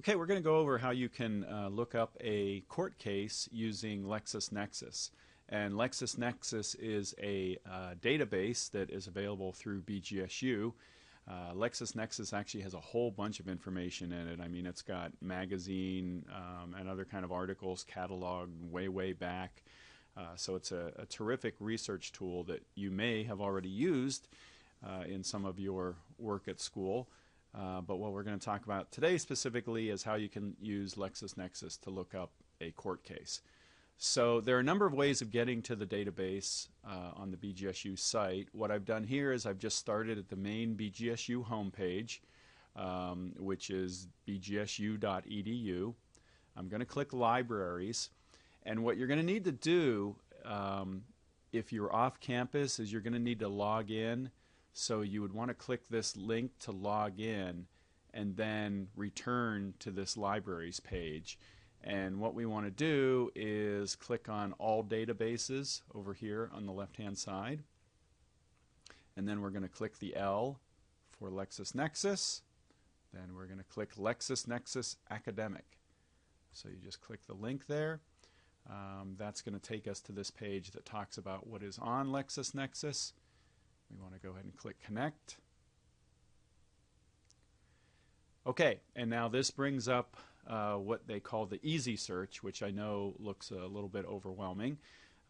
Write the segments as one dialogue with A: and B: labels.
A: Okay, we're going to go over how you can look up a court case using Lexis-Nexis. And Lexis-Nexis is a database that is available through BGSU. Lexis-Nexis actually has a whole bunch of information in it. I mean, it's got magazine and other kind of articles cataloged way back. So it's a terrific research tool that you may have already used in some of your work at school. But what we're going to talk about today specifically is how you can use Lexis-Nexis to look up a court case. So there are a number of ways of getting to the database on the BGSU site. What I've done here is I've just started at the main BGSU homepage, which is bgsu.edu. I'm going to click Libraries. And what you're going to need to do if you're off campus is you're going to need to log in. So you would want to click this link to log in and then return to this libraries page. And what we want to do is click on all databases over here on the left hand side. And then we're going to click the L for Lexis-Nexis. Then we're going to click Lexis-Nexis Academic. So you just click the link there. That's going to take us to this page that talks about what is on Lexis-Nexis. We want to go ahead and click Connect. Okay, and now this brings up what they call the easy search, which I know looks a little bit overwhelming.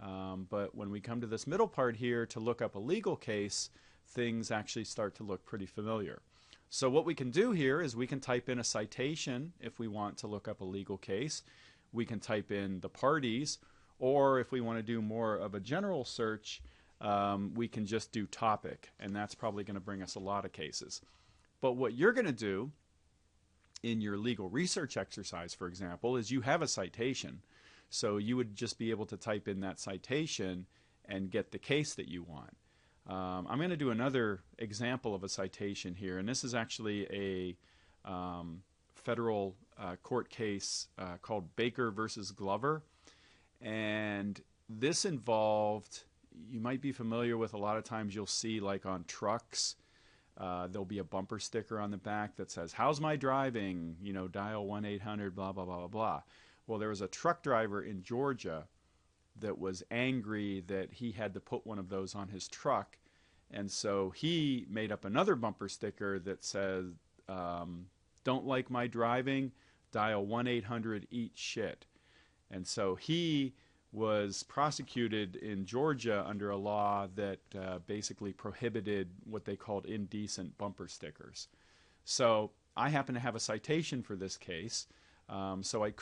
A: But when we come to this middle part here to look up a legal case, things actually start to look pretty familiar. So what we can do here is we can type in a citation if we want to look up a legal case. We can type in the parties, or if we want to do more of a general search, we can just do topic, and that's probably going to bring us a lot of cases. But what you're going to do in your legal research exercise, for example, is you have a citation. So you would just be able to type in that citation and get the case that you want. I'm going to do another example of a citation here, and this is actually a federal court case called Baker versus Glover. And this involved, you might be familiar with, a lot of times you'll see, like on trucks, there'll be a bumper sticker on the back that says, "How's my driving? You know, dial 1-800 blah blah blah blah blah." Well, there was a truck driver in Georgia that was angry that he had to put one of those on his truck, and so he made up another bumper sticker that says, "Don't like my driving? Dial 1-800 eat shit." And so he was prosecuted in Georgia under a law that basically prohibited what they called indecent bumper stickers. So I happen to have a citation for this case. So I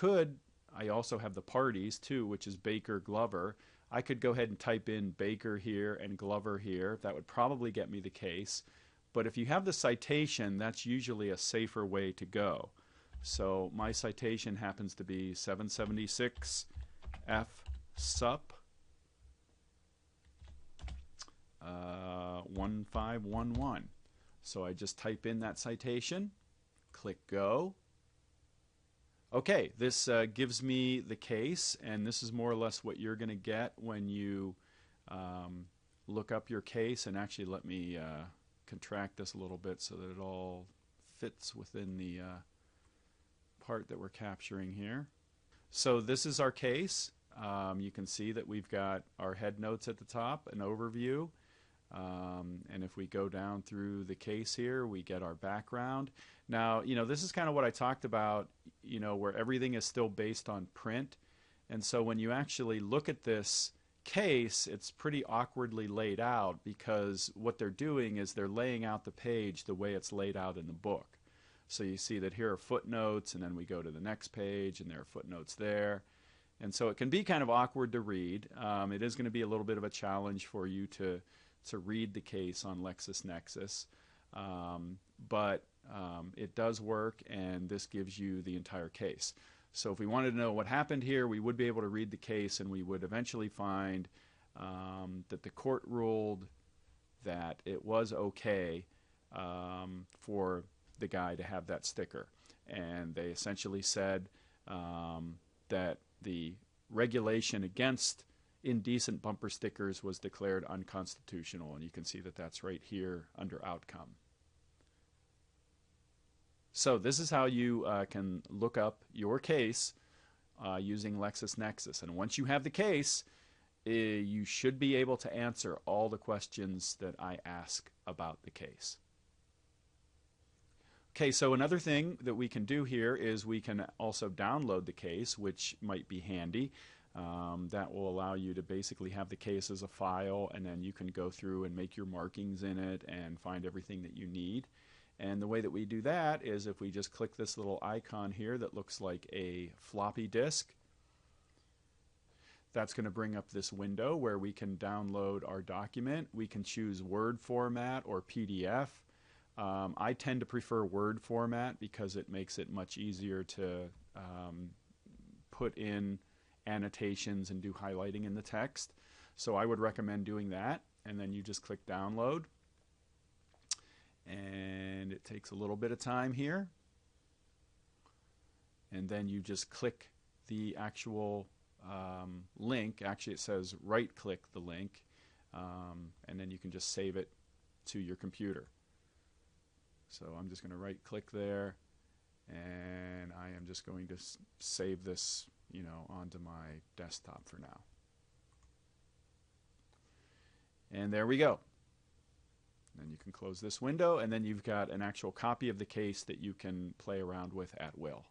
A: also have the parties too, which is Baker Glover. I could go ahead and type in Baker here and Glover here. That would probably get me the case. But if you have the citation, that's usually a safer way to go. So my citation happens to be 776 F Sup 1511. So I just type in that citation, click go. Okay, this gives me the case, and this is more or less what you're going to get when you look up your case. And actually, let me contract this a little bit so that it all fits within the part that we're capturing here. So this is our case. You can see that we've got our head notes at the top, an overview, and if we go down through the case here, we get our background. Now, you know, this is kind of what I talked about, you know, where everything is still based on print. And so when you actually look at this case, it's pretty awkwardly laid out, because what they're doing is they're laying out the page the way it's laid out in the book. So you see that here are footnotes, and then we go to the next page, and there are footnotes there. And so it can be kind of awkward to read. It is going to be a little bit of a challenge for you to read the case on Lexis-Nexis. But it does work, and this gives you the entire case. So if we wanted to know what happened here, we would be able to read the case, and we would eventually find that the court ruled that it was okay for the guy to have that sticker. And they essentially said that the regulation against indecent bumper stickers was declared unconstitutional, and you can see that that's right here under outcome. So this is how you can look up your case using Lexis-Nexis. And once you have the case, you should be able to answer all the questions that I ask about the case. Okay, so another thing that we can do here is we can also download the case, which might be handy. That will allow you to basically have the case as a file, and then you can go through and make your markings in it and find everything that you need. And the way that we do that is if we just click this little icon here that looks like a floppy disk, that's going to bring up this window where we can download our document. We can choose Word format or PDF. I tend to prefer Word format because it makes it much easier to put in annotations and do highlighting in the text. So I would recommend doing that, and then you just click download. And it takes a little bit of time here. And then you just click the actual link. Actually, it says right-click the link, and then you can just save it to your computer. So I'm just going to right-click there, and I am just going to save this, onto my desktop for now. And there we go. Then you can close this window, and then you've got an actual copy of the case that you can play around with at will.